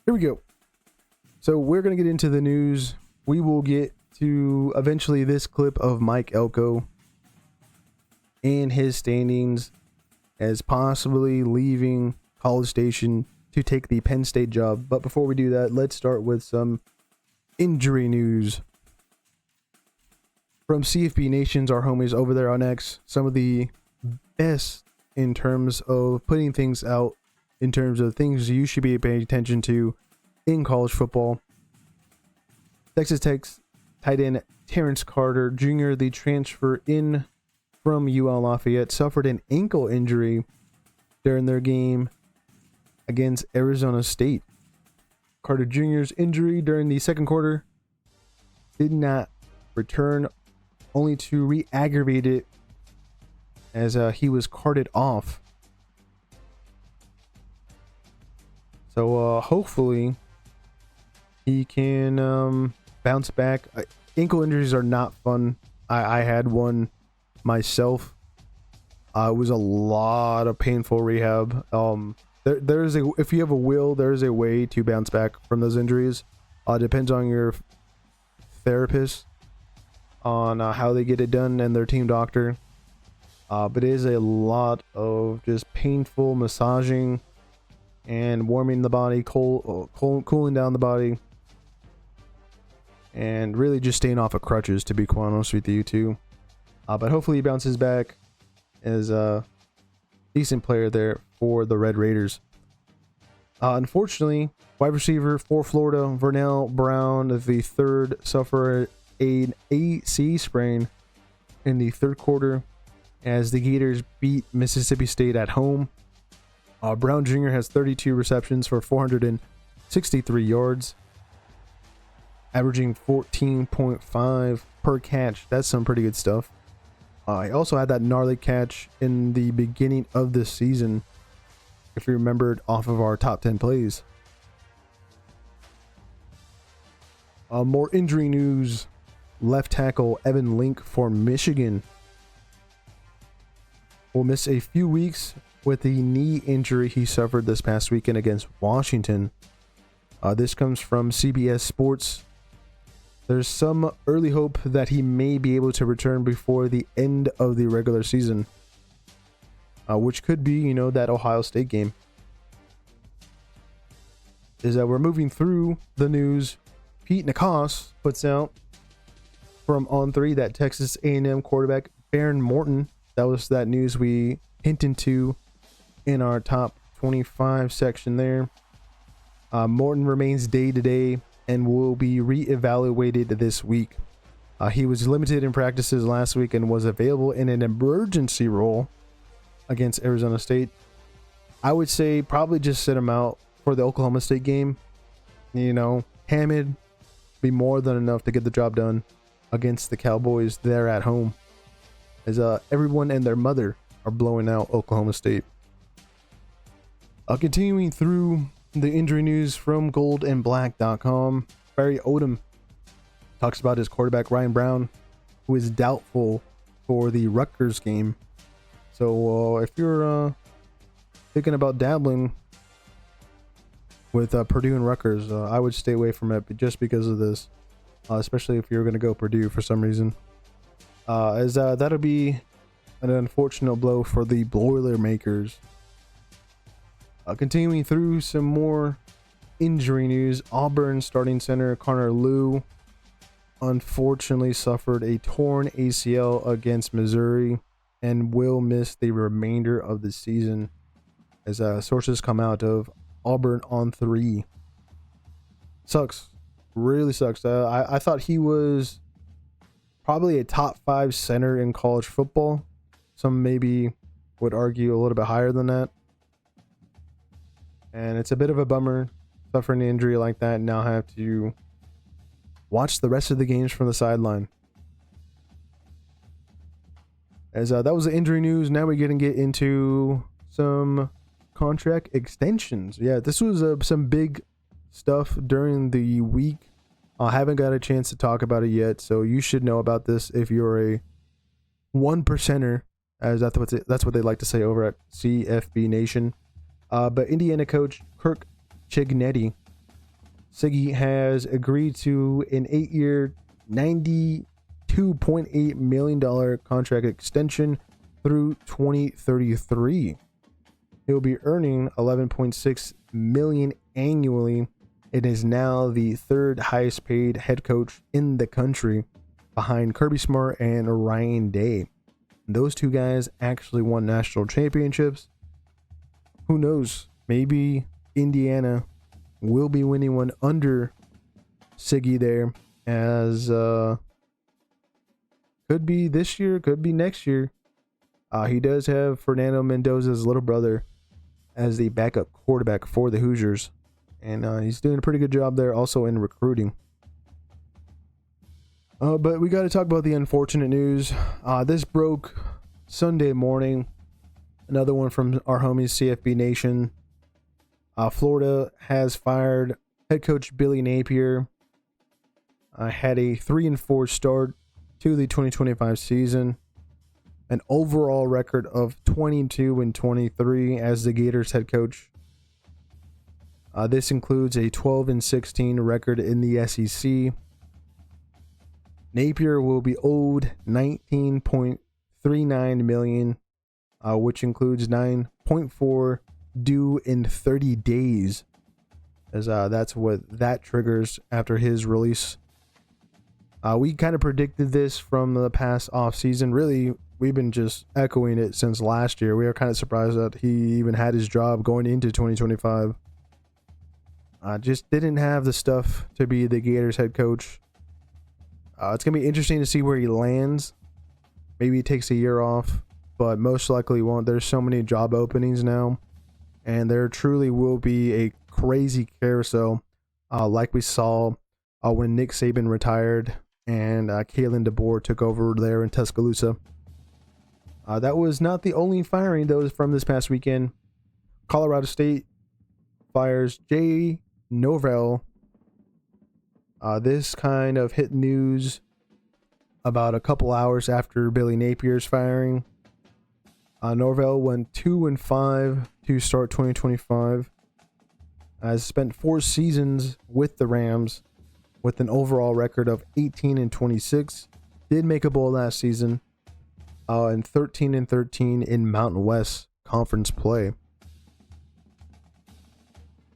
Here we go. So we're going to get into the news. We will get to eventually this clip of Mike Elko and his standings as possibly leaving College Station to take the Penn State job. But before we do that, let's start with some injury news from CFB Nations, our homies over there on X. Some of the best in terms of putting things out, in terms of things you should be paying attention to in college football. Texas Tech's tight end Terrence Carter Jr., the transfer in from UL Lafayette, suffered an ankle injury during their game against Arizona State. Carter Jr.'s injury during the second quarter did not return, only to re-aggravate it as he was carted off. So hopefully he can bounce back. Ankle injuries are not fun. I had one myself. It was a lot of painful rehab. There's a, if you have a will, there's a way to bounce back from those injuries. Depends on your therapist on how they get it done and their team doctor. But it is a lot of just painful massaging and warming the body, cooling down the body, and really just staying off of crutches, to be quite honest with you too. But hopefully he bounces back as a decent player there for the Red Raiders. Unfortunately, wide receiver for Florida, Vernell Brown, the third, suffered an AC sprain in the third quarter as the Gators beat Mississippi State at home. Brown Jr. has 32 receptions for 463 yards, averaging 14.5 per catch. That's some pretty good stuff. I also had that gnarly catch in the beginning of this season, if you remembered, off of our top 10 plays. More injury news. Left tackle Evan Link for Michigan will miss a few weeks with the knee injury he suffered this past weekend against Washington. This comes from CBS Sports. There's some early hope that he may be able to return before the end of the regular season, which could be, that Ohio State game. Is that we're moving through the news. Pete Nakos puts out from On3 that Texas A&M quarterback Baron Morten, that was that news we hinted to in our top 25 section there. Morten remains day-to-day and will be re-evaluated this week. He was limited in practices last week and was available in an emergency role against Arizona State. I would say probably just sit him out for the Oklahoma State game. Hamid be more than enough to get the job done against the Cowboys there at home, as everyone and their mother are blowing out Oklahoma State. Continuing through the injury news from goldandblack.com, Barry Odom talks about his quarterback Ryan Brown, who is doubtful for the Rutgers game. So if you're thinking about dabbling with Purdue and Rutgers, I would stay away from it just because of this, especially if you're going to go Purdue for some reason. As that'll be an unfortunate blow for the Boilermakers. Continuing through some more injury news, Auburn starting center Connor Lew unfortunately suffered a torn ACL against Missouri and will miss the remainder of the season, as sources come out of Auburn on 3. Sucks. Really sucks. I thought he was probably a top 5 center in college football. Some maybe would argue a little bit higher than that. And it's a bit of a bummer suffering an injury like that and now have to watch the rest of the games from the sideline. As that was the injury news. Now we're going to get into some contract extensions. Yeah, this was some big stuff during the week. I haven't got a chance to talk about it yet, so you should know about this if you're a 1%er, as that's what they like to say over at CFB Nation. But Indiana coach Curt Cignetti Siggy has agreed to an 8-year, $92.8 million contract extension through 2033. He'll be earning $11.6 million annually. It is now the third highest paid head coach in the country, behind Kirby Smart and Ryan Day. Those two guys actually won national championships. Who knows? Maybe Indiana will be winning one under Siggy there, as could be this year, could be next year. He does have Fernando Mendoza's little brother as the backup quarterback for the Hoosiers, and he's doing a pretty good job there also in recruiting. But we got to talk about the unfortunate news. This broke Sunday morning. Another one from our homies CFB Nation. Florida has fired head coach Billy Napier. Had a 3-4 start to the 2025 season. An overall record of 22-23 as the Gators head coach. This includes a 12-16 record in the SEC. Napier will be owed $19.39 million, which includes $9.4 due in 30 days, as that's what that triggers after his release. We kind of predicted this from the past offseason. Really, we've been just echoing it since last year. We are kind of surprised that he even had his job going into 2025. Just didn't have the stuff to be the Gators head coach. It's going to be interesting to see where he lands. Maybe he takes a year off, but most likely won't. There's so many job openings now, and there truly will be a crazy carousel like we saw when Nick Saban retired and Kalen DeBoer took over there in Tuscaloosa. That was not the only firing, though, from this past weekend. Colorado State fires Jay Norvell. This kind of hit news about a couple hours after Billy Napier's firing. Norvell went 2-5 to start 2025. Has spent 4 seasons with the Rams with an overall record of 18-26. Did make a bowl last season. And 13-13 in Mountain West Conference play.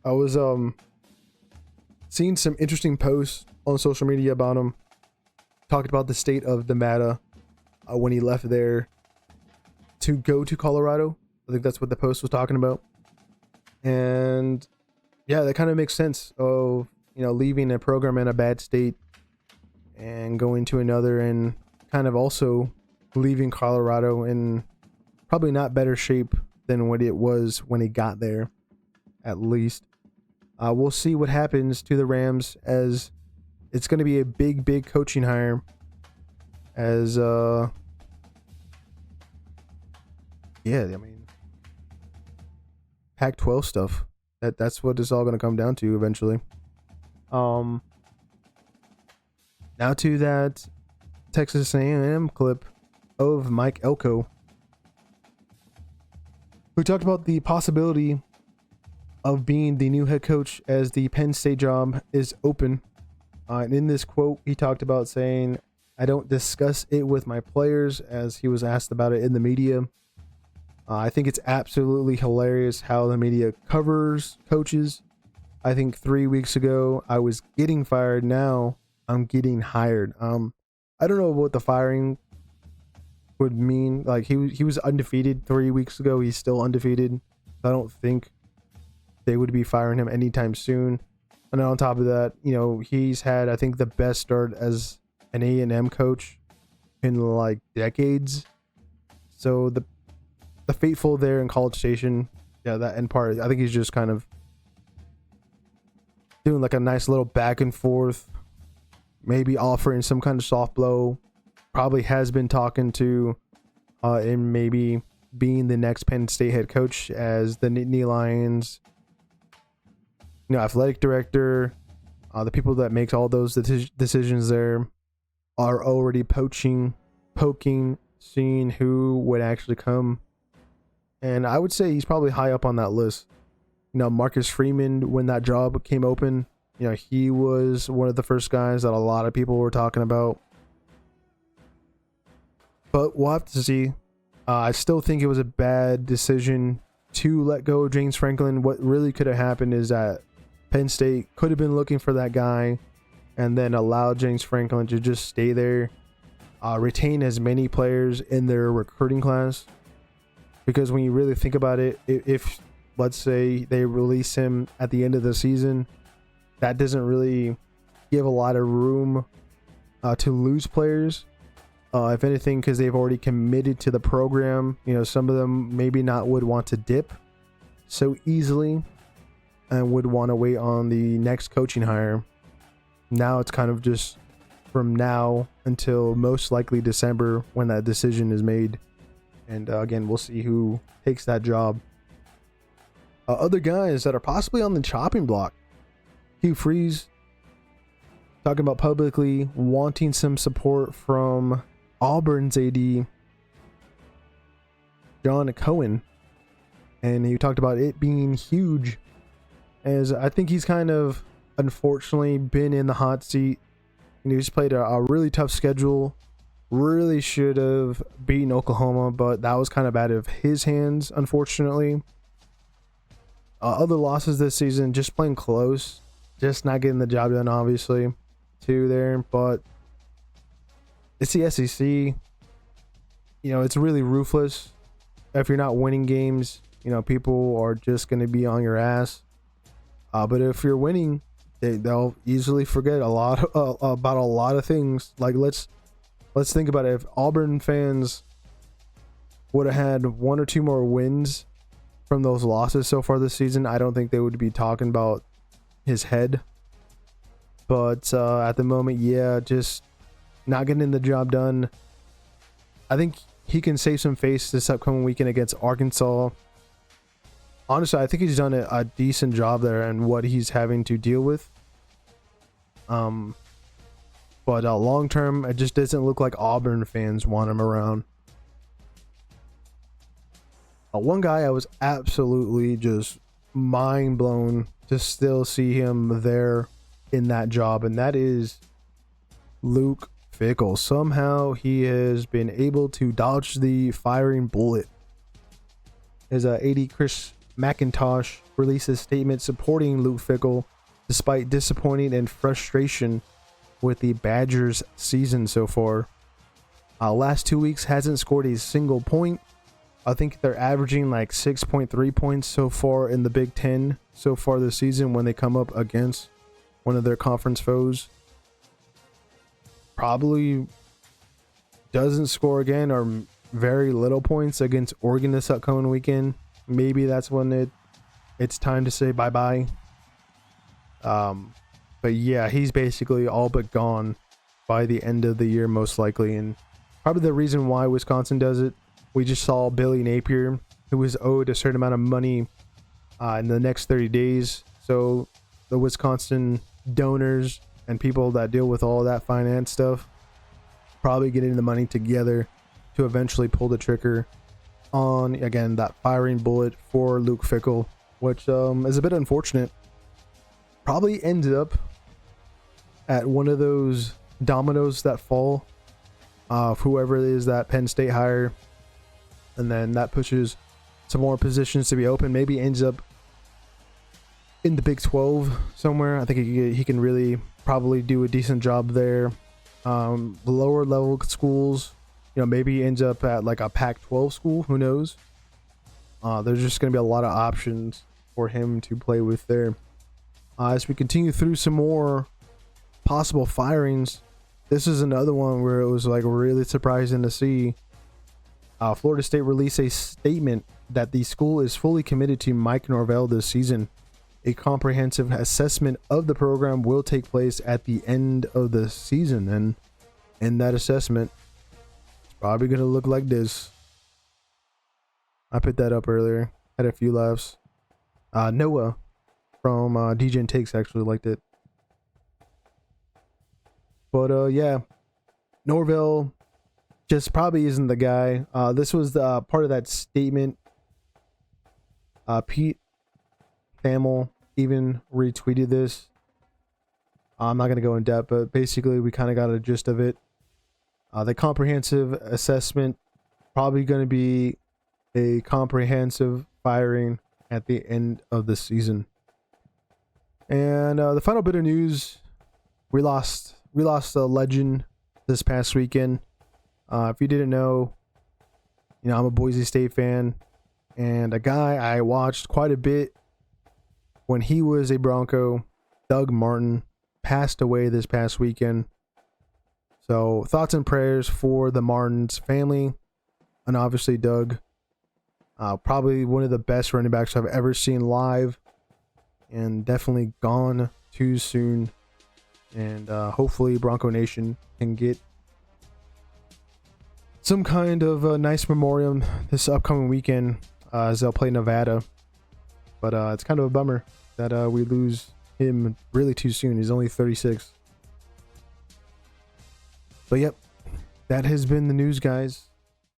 I was seeing some interesting posts on social media about him. Talked about the state of Nevada when he left there to go to Colorado. I think that's what the post was talking about. And yeah, that kind of makes sense of, leaving a program in a bad state and going to another, and kind of also leaving Colorado in probably not better shape than what it was when he got there, at least. We'll see what happens to the Rams, as it's going to be a big coaching hire, as Pac-12 stuff. That's what it's all going to come down to eventually. Now to that Texas A&M clip of Mike Elko. We talked about the possibility of being the new head coach as the Penn State job is open. And in this quote, he talked about saying, "I don't discuss it with my players," as he was asked about it in the media. I think it's absolutely hilarious how the media covers coaches. I think 3 weeks ago I was getting fired. Now I'm getting hired. I don't know what the firing would mean. Like he was undefeated 3 weeks ago. He's still undefeated. I don't think they would be firing him anytime soon. And on top of that, he's had, I think, the best start as an A&M coach in like decades. So the faithful there in College Station, that end part, I think he's just kind of doing like a nice little back and forth, maybe offering some kind of soft blow. Probably has been talking to and maybe being the next Penn State head coach, as the Nittany Lions, athletic director, the people that make all those decisions there are already poking, seeing who would actually come. And I would say he's probably high up on that list. Marcus Freeman, when that job came open, he was one of the first guys that a lot of people were talking about. But we'll have to see. I still think it was a bad decision to let go of James Franklin. What really could have happened is that Penn State could have been looking for that guy and then allowed James Franklin to just stay there, retain as many players in their recruiting class. Because when you really think about it, if let's say they release him at the end of the season, that doesn't really give a lot of room to lose players. If anything, because they've already committed to the program, some of them maybe not would want to dip so easily and would want to wait on the next coaching hire. Now it's kind of just from now until most likely December when that decision is made. And again, we'll see who takes that job. Other guys that are possibly on the chopping block. Hugh Freeze talking about publicly wanting some support from Auburn's AD, John Cohen. And he talked about it being huge, as I think he's kind of unfortunately been in the hot seat. He's played a really tough schedule. Really should have beaten Oklahoma, but that was kind of out of his hands, unfortunately. Other losses this season, just playing close, just not getting the job done, obviously, too there. But it's the SEC. It's really ruthless. If you're not winning games, people are just going to be on your ass. But if you're winning, they'll easily forget about a lot of things. Like let's think about it. If Auburn fans would have had one or two more wins from those losses so far this season, I don't think they would be talking about his head. But at the moment, just not getting the job done. I think he can save some face this upcoming weekend against Arkansas. Honestly, I think he's done a decent job there and what he's having to deal with. But long term, it just doesn't look like Auburn fans want him around. One guy I was absolutely just mind blown to still see him there in that job, and that is Luke Fickell. Somehow he has been able to dodge the firing bullet. As AD Chris McIntosh released a statement supporting Luke Fickell despite disappointing and frustration with the Badgers season so far. Last 2 weeks hasn't scored a single point. I think they're averaging like 6.3 points so far in the Big Ten so far this season when they come up against one of their conference foes. Probably doesn't score again or very little points against Oregon this upcoming weekend. Maybe that's when it's time to say bye-bye. But yeah, he's basically all but gone by the end of the year, most likely. And probably the reason why Wisconsin does it, we just saw Billy Napier, who was owed a certain amount of money in the next 30 days. So the Wisconsin donors and people that deal with all that finance stuff probably getting the money together to eventually pull the trigger on, again, that firing bullet for Luke Fickell, which is a bit unfortunate. Probably ended up at one of those dominoes that fall of whoever it is that Penn State hire, and then that pushes some more positions to be open. Maybe ends up in the Big 12 somewhere. I think he can really probably do a decent job there. Lower level schools, maybe ends up at like a Pac-12 school. Who knows? There's just going to be a lot of options for him to play with there. As we continue through some more possible firings, this is another one where it was like really surprising to see. Florida State released a statement that the school is fully committed to Mike Norvell this season. A comprehensive assessment of the program will take place at the end of the season, and in that assessment, it's probably going to look like this. I put that up earlier, had a few laughs. Noah from DJ and Takes actually liked it. But yeah, Norvell just probably isn't the guy. This was the part of that statement. Pete Thamel even retweeted this. I'm not going to go in depth, but basically we kind of got a gist of it. The comprehensive assessment, probably going to be a comprehensive firing at the end of the season. And the final bit of news, we lost a legend this past weekend. If you didn't know, I'm a Boise State fan, and a guy I watched quite a bit when he was a Bronco, Doug Martin, passed away this past weekend. So thoughts and prayers for the Martins family, and obviously Doug. Probably one of the best running backs I've ever seen live, and definitely gone too soon. And hopefully Bronco Nation can get some kind of a nice memoriam this upcoming weekend as they'll play Nevada. But it's kind of a bummer that we lose him really too soon. He's only 36. But yep, that has been the news, guys.